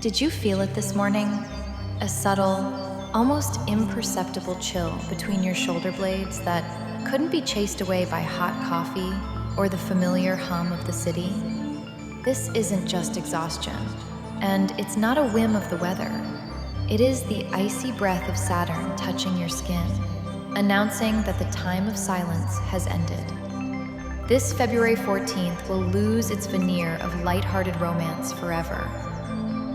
Did you feel it this morning? A subtle, almost imperceptible chill between your shoulder blades that couldn't be chased away by hot coffee or the familiar hum of the city? This isn't just exhaustion, and it's not a whim of the weather. It is the icy breath of Saturn touching your skin, announcing that the time of silence has ended. This February 14th will lose its veneer of lighthearted romance forever.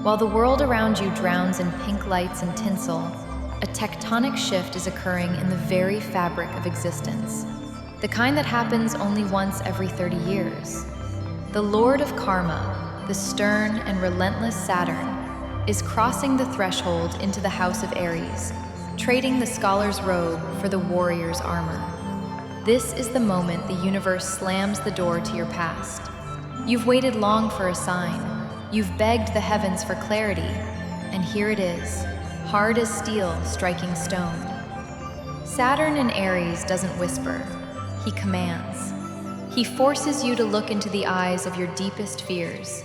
While the world around you drowns in pink lights and tinsel, a tectonic shift is occurring in the very fabric of existence, the kind that happens only once every 30 years. The Lord of Karma, the stern and relentless Saturn, is crossing the threshold into the house of Aries, trading the scholar's robe for the warrior's armor. This is the moment the universe slams the door to your past. You've waited long for a sign. You've begged the heavens for clarity, and here it is, hard as steel striking stone. Saturn in Aries doesn't whisper, he commands. He forces you to look into the eyes of your deepest fears,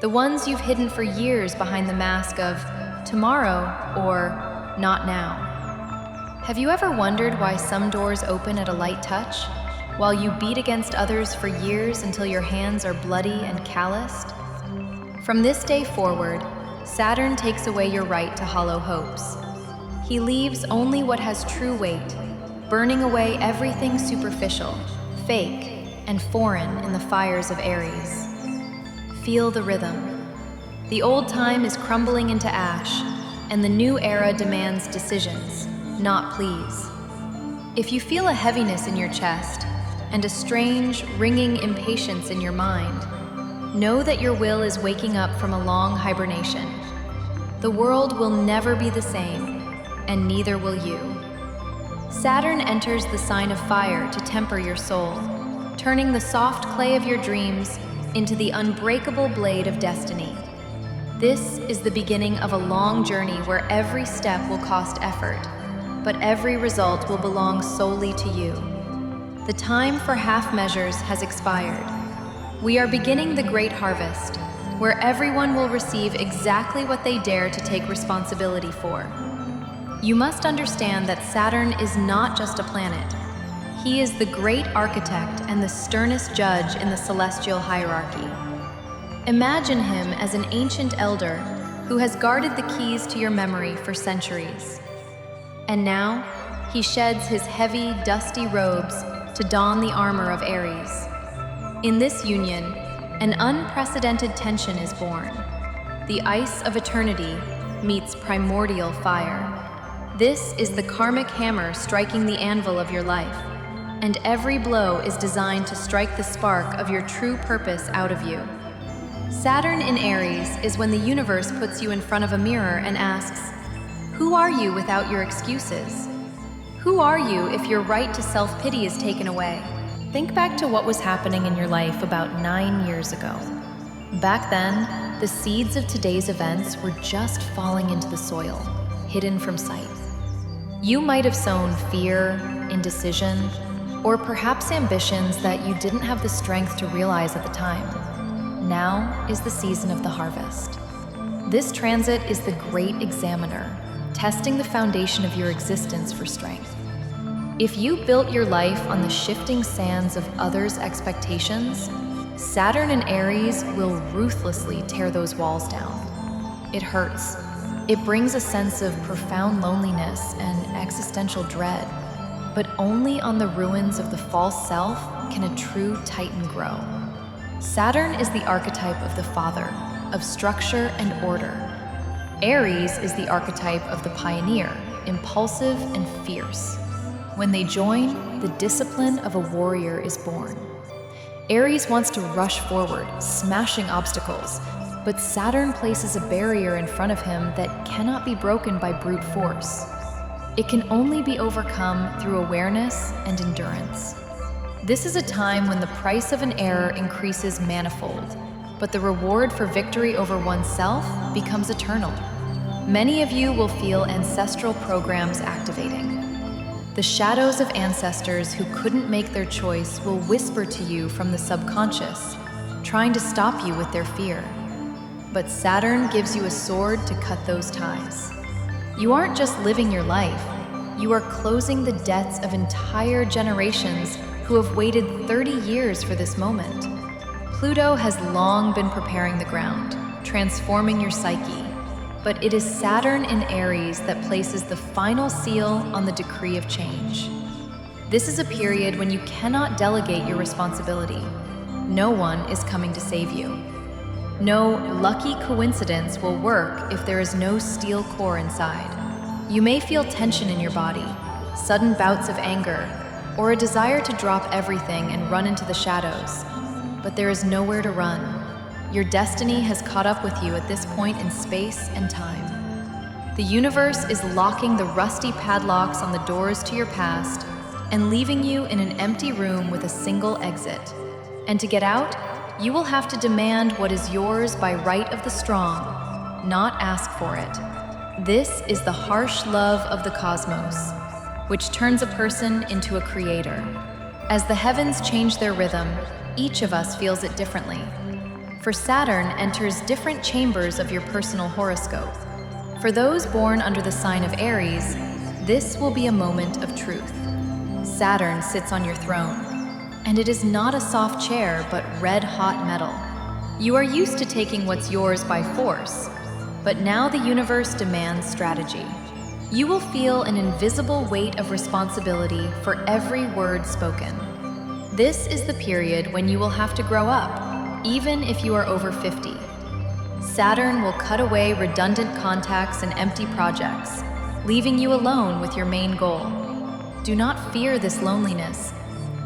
the ones you've hidden for years behind the mask of tomorrow or not now. Have you ever wondered why some doors open at a light touch, while you beat against others for years until your hands are bloody and calloused? From this day forward, Saturn takes away your right to hollow hopes. He leaves only what has true weight, burning away everything superficial, fake, and foreign in the fires of Aries. Feel the rhythm. The old time is crumbling into ash, and the new era demands decisions, not pleas. If you feel a heaviness in your chest and a strange, ringing impatience in your mind, know that your will is waking up from a long hibernation. The world will never be the same, and neither will you. Saturn enters the sign of fire to temper your soul, turning the soft clay of your dreams into the unbreakable blade of destiny. This is the beginning of a long journey where every step will cost effort, but every result will belong solely to you. The time for half measures has expired. We are beginning the great harvest, where everyone will receive exactly what they dare to take responsibility for. You must understand that Saturn is not just a planet. He is the great architect and the sternest judge in the celestial hierarchy. Imagine him as an ancient elder who has guarded the keys to your memory for centuries. And now, he sheds his heavy, dusty robes to don the armor of Aries. In this union, an unprecedented tension is born. The ice of eternity meets primordial fire. This is the karmic hammer striking the anvil of your life, and every blow is designed to strike the spark of your true purpose out of you. Saturn in Aries is when the universe puts you in front of a mirror and asks, who are you without your excuses? Who are you if your right to self-pity is taken away? Think back to what was happening in your life about 9 years ago. Back then, the seeds of today's events were just falling into the soil, hidden from sight. You might have sown fear, indecision, or perhaps ambitions that you didn't have the strength to realize at the time. Now is the season of the harvest. This transit is the great examiner, testing the foundation of your existence for strength. If you built your life on the shifting sands of others' expectations, Saturn in Aries will ruthlessly tear those walls down. It hurts. It brings a sense of profound loneliness and existential dread, but only on the ruins of the false self can a true titan grow. Saturn is the archetype of the father, of structure and order. Aries is the archetype of the pioneer, impulsive and fierce. When they join, the discipline of a warrior is born. Aries wants to rush forward, smashing obstacles, but Saturn places a barrier in front of him that cannot be broken by brute force. It can only be overcome through awareness and endurance. This is a time when the price of an error increases manifold, but the reward for victory over oneself becomes eternal. Many of you will feel ancestral programs activating. The shadows of ancestors who couldn't make their choice will whisper to you from the subconscious, trying to stop you with their fear. but Saturn gives you a sword to cut those ties. You aren't just living your life, you are closing the debts of entire generations who have waited 30 years for this moment. Pluto has long been preparing the ground, transforming your psyche, but it is Saturn in Aries that places the final seal on the decree of change. This is a period when you cannot delegate your responsibility. No one is coming to save you. No lucky coincidence will work if there is no steel core inside. You may feel tension in your body, sudden bouts of anger, or a desire to drop everything and run into the shadows. But there is nowhere to run. Your destiny has caught up with you at this point in space and time. The universe is locking the rusty padlocks on the doors to your past and leaving you in an empty room with a single exit. And to get out, you will have to demand what is yours by right of the strong, not ask for it. This is the harsh love of the cosmos, which turns a person into a creator. As the heavens change their rhythm, each of us feels it differently. For Saturn enters different chambers of your personal horoscope. For those born under the sign of Aries, this will be a moment of truth. Saturn sits on your throne, and it is not a soft chair, but red-hot metal. You are used to taking what's yours by force, but now the universe demands strategy. You will feel an invisible weight of responsibility for every word spoken. This is the period when you will have to grow up, even if you are over 50. Saturn will cut away redundant contacts and empty projects, leaving you alone with your main goal. Do not fear this loneliness.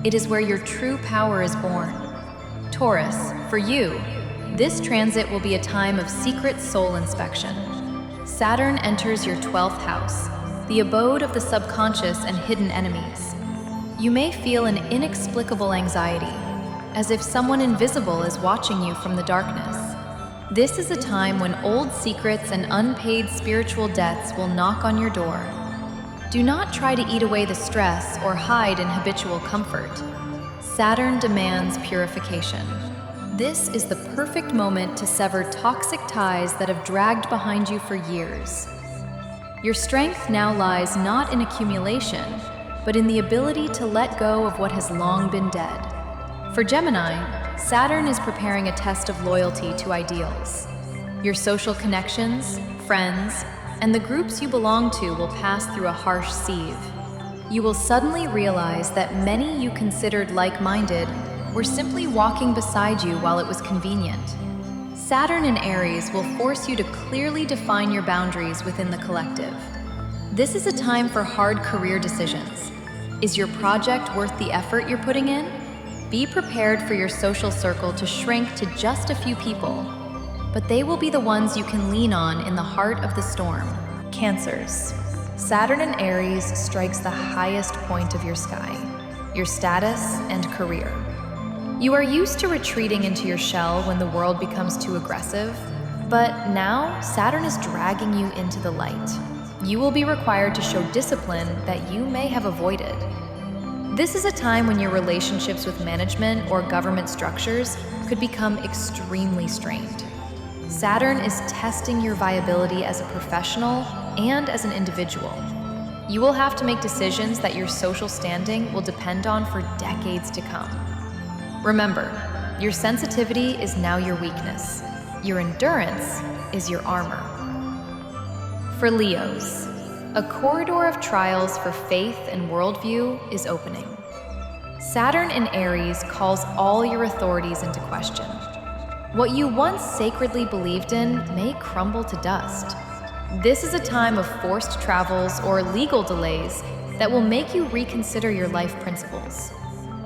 It is where your true power is born. Taurus, for you, this transit will be a time of secret soul inspection. Saturn enters your 12th house, the abode of the subconscious and hidden enemies. You may feel an inexplicable anxiety, as if someone invisible is watching you from the darkness. This is a time when old secrets and unpaid spiritual debts will knock on your door. Do not try to eat away the stress or hide in habitual comfort. Saturn demands purification. This is the perfect moment to sever toxic ties that have dragged behind you for years. Your strength now lies not in accumulation, but in the ability to let go of what has long been dead. For Gemini, Saturn is preparing a test of loyalty to ideals. Your social connections, friends, and the groups you belong to will pass through a harsh sieve. You will suddenly realize that many you considered like-minded were simply walking beside you while it was convenient. Saturn in Aries will force you to clearly define your boundaries within the collective. This is a time for hard career decisions. Is your project worth the effort you're putting in? Be prepared for your social circle to shrink to just a few people, but they will be the ones you can lean on in the heart of the storm. Cancers. Saturn in Aries strikes the highest point of your sky, your status and career. You are used to retreating into your shell when the world becomes too aggressive, but now Saturn is dragging you into the light. You will be required to show discipline that you may have avoided. This is a time when your relationships with management or government structures could become extremely strained. Saturn is testing your viability as a professional and as an individual. You will have to make decisions that your social standing will depend on for decades to come. Remember, your sensitivity is now your weakness. Your endurance is your armor. For Leos, a corridor of trials for faith and worldview is opening. Saturn in Aries calls all your authorities into question. What you once sacredly believed in may crumble to dust. This is a time of forced travels or legal delays that will make you reconsider your life principles.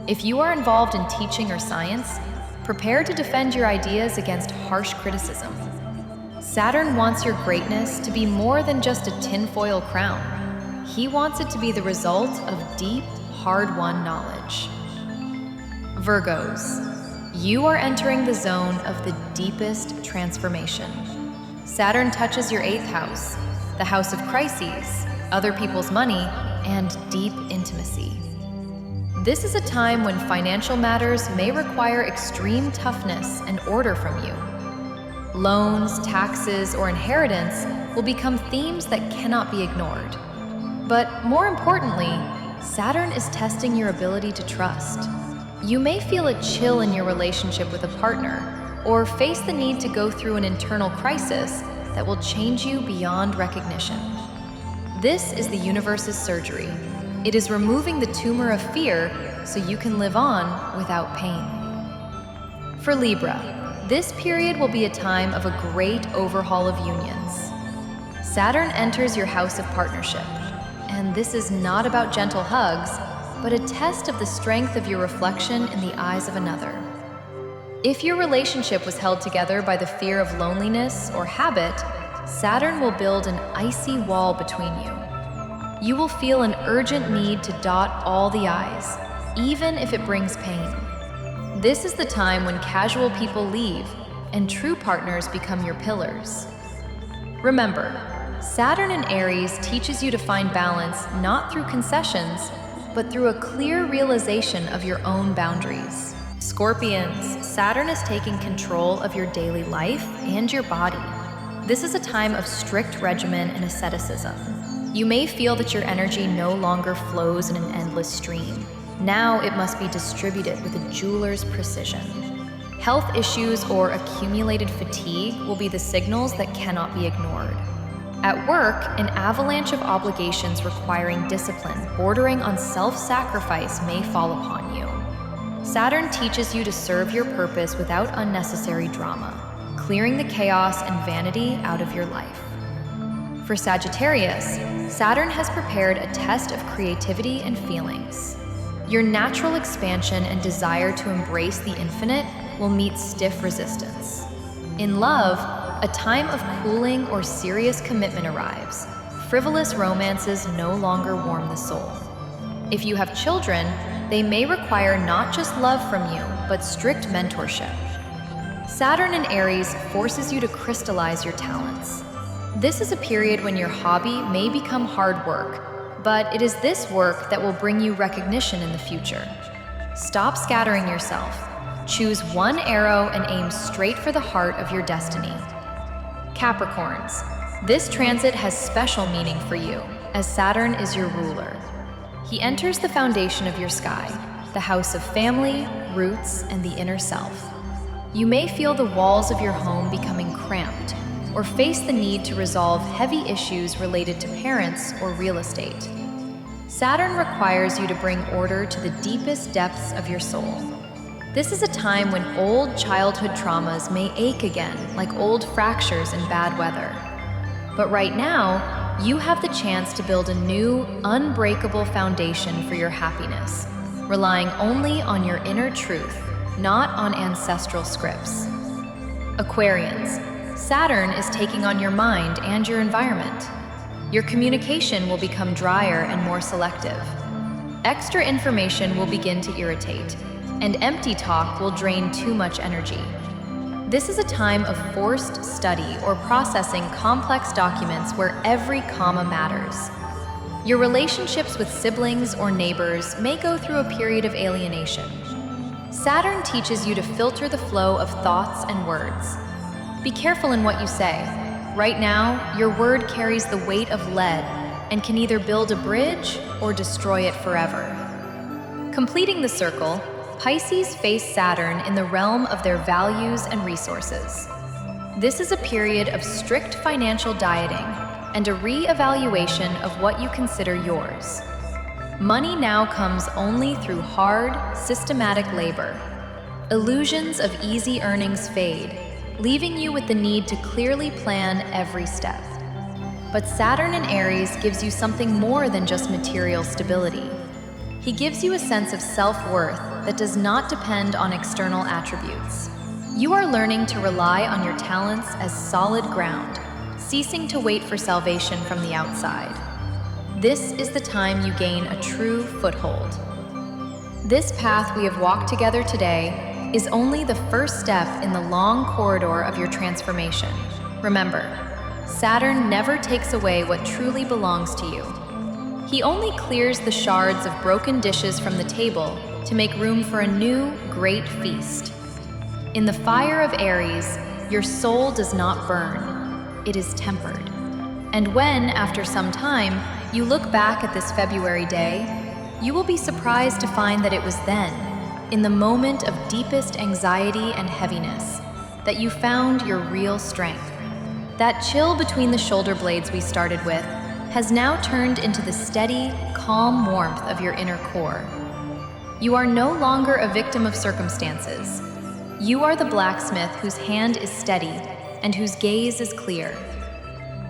If you are involved in teaching or science, prepare to defend your ideas against harsh criticism. Saturn wants your greatness to be more than just a tinfoil crown. He wants it to be the result of deep, hard-won knowledge. Virgos, you are entering the zone of the deepest transformation. Saturn touches your 8th house, the house of crises, other people's money, and deep intimacy. This is a time when financial matters may require extreme toughness and order from you. Loans, taxes, or inheritance will become themes that cannot be ignored. But more importantly, Saturn is testing your ability to trust. You may feel a chill in your relationship with a partner, or face the need to go through an internal crisis that will change you beyond recognition. This is the universe's surgery. It is removing the tumor of fear so you can live on without pain. For Libra, this period will be a time of a great overhaul of unions. Saturn enters your house of partnership, and this is not about gentle hugs, but a test of the strength of your reflection in the eyes of another. If your relationship was held together by the fear of loneliness or habit, Saturn will build an icy wall between you. You will feel an urgent need to dot all the I's, even if it brings pain. This is the time when casual people leave and true partners become your pillars. Remember, Saturn in Aries teaches you to find balance not through concessions, but through a clear realization of your own boundaries. Scorpions, Saturn is taking control of your daily life and your body. This is a time of strict regimen and asceticism. You may feel that your energy no longer flows in an endless stream. Now it must be distributed with a jeweler's precision. Health issues or accumulated fatigue will be the signals that cannot be ignored. At work, an avalanche of obligations requiring discipline, bordering on self-sacrifice may fall upon you. Saturn teaches you to serve your purpose without unnecessary drama, clearing the chaos and vanity out of your life. For Sagittarius, Saturn has prepared a test of creativity and feelings. Your natural expansion and desire to embrace the infinite will meet stiff resistance. In love, a time of cooling or serious commitment arrives. Frivolous romances no longer warm the soul. If you have children, they may require not just love from you, but strict mentorship. Saturn in Aries forces you to crystallize your talents. This is a period when your hobby may become hard work, but it is this work that will bring you recognition in the future. Stop scattering yourself. Choose one arrow and aim straight for the heart of your destiny. Capricorns, this transit has special meaning for you, as Saturn is your ruler. He enters the foundation of your sky, the house of family, roots, and the inner self. You may feel the walls of your home becoming cramped, or face the need to resolve heavy issues related to parents or real estate. Saturn requires you to bring order to the deepest depths of your soul. This is a time when old childhood traumas may ache again, like old fractures in bad weather. But right now, you have the chance to build a new, unbreakable foundation for your happiness, relying only on your inner truth, not on ancestral scripts. Aquarians, Saturn is taking on your mind and your environment. Your communication will become drier and more selective. Extra information will begin to irritate, and empty talk will drain too much energy. This is a time of forced study or processing complex documents where every comma matters. Your relationships with siblings or neighbors may go through a period of alienation. Saturn teaches you to filter the flow of thoughts and words. Be careful in what you say. Right now, your word carries the weight of lead and can either build a bridge or destroy it forever. Completing the circle, Pisces face Saturn in the realm of their values and resources. This is a period of strict financial dieting and a re-evaluation of what you consider yours. Money now comes only through hard, systematic labor. Illusions of easy earnings fade, leaving you with the need to clearly plan every step. But Saturn in Aries gives you something more than just material stability. He gives you a sense of self-worth that does not depend on external attributes. You are learning to rely on your talents as solid ground, ceasing to wait for salvation from the outside. This is the time you gain a true foothold. This path we have walked together today is only the first step in the long corridor of your transformation. Remember, Saturn never takes away what truly belongs to you. He only clears the shards of broken dishes from the table to make room for a new, great feast. In the fire of Aries, your soul does not burn, it is tempered. And when, after some time, you look back at this February day, you will be surprised to find that it was then, in the moment of deepest anxiety and heaviness, that you found your real strength. That chill between the shoulder blades we started with has now turned into the steady, calm warmth of your inner core. You are no longer a victim of circumstances. You are the blacksmith whose hand is steady and whose gaze is clear.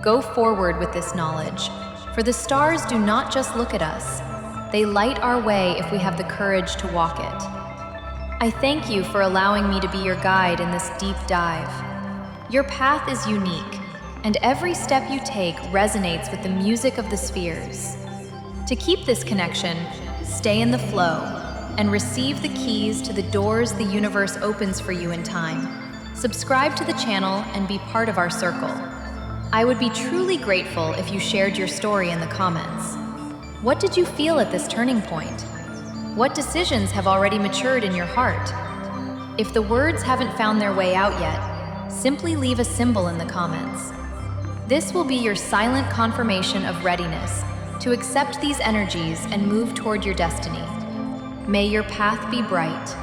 Go forward with this knowledge, for the stars do not just look at us, they light our way if we have the courage to walk it. I thank you for allowing me to be your guide in this deep dive. Your path is unique, and every step you take resonates with the music of the spheres. To keep this connection, stay in the flow and receive the keys to the doors the universe opens for you in time. Subscribe to the channel and be part of our circle. I would be truly grateful if you shared your story in the comments. What did you feel at this turning point? What decisions have already matured in your heart? If the words haven't found their way out yet, simply leave a symbol in the comments. This will be your silent confirmation of readiness to accept these energies and move toward your destiny. May your path be bright.